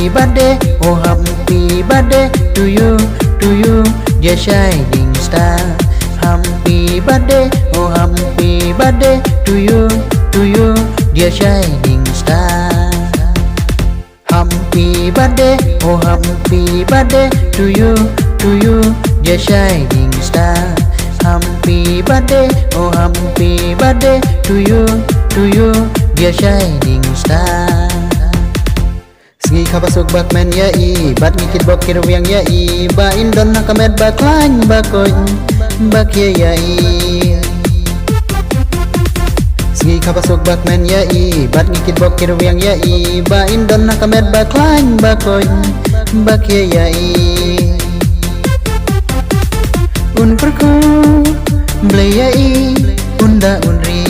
birthday, oh happy birthday to you, dear shining star. Happy birthday, oh happy birthday to you, dear shining star. Happy birthday, oh happy birthday to you, dear shining star. Happy birthday, oh happy birthday to you, dear shining star. Segi kabasok bakman ya i, bat ngikit bokir wiang ya i, ba indon nakamet baklan bakoy bakya ya i. Segi kabasok bakman ya i, bat ngikit bokir wiang ya i, ba indon nakamet baklan bakoy bakya ya i. Un perku blaya i, unda unri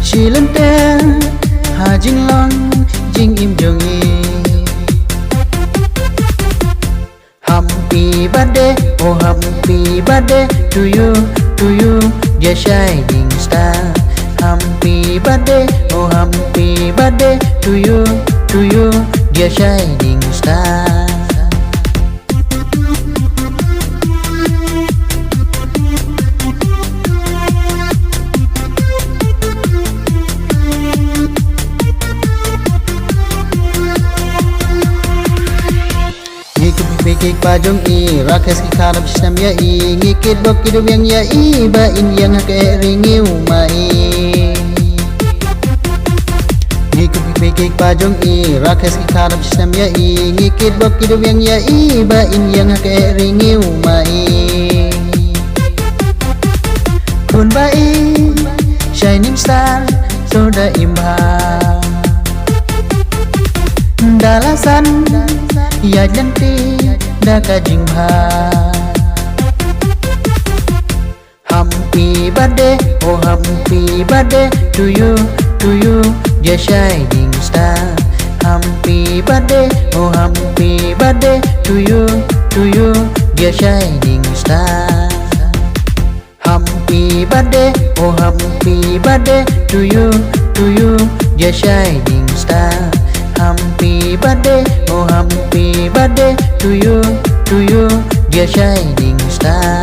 Shilante ha jing long jing im jong i. Happy birthday, oh happy birthday to you, dear shining star. Happy birthday, oh happy birthday to you, dear shining star. Ngikit pajong i, rakas kikarap sistem ya i, ngikit bokir wiang ya i, ba in yang hake ringiu ma i. Ngikit pajong i, rakas kikarap sistem ya i, ngikit bokir wiang ya i, ba in yang hake ringiu ma i. Kun ba i, shining star, soda imba dalasan ya janti daka jingha. Happy birthday, oh happy birthday to you, dear shining star. Happy birthday, oh happy birthday to you, dear shining star. Happy birthday, oh happy birthday to you, dear shining star. Happy birthday, oh happy birthday to you, dear shining star.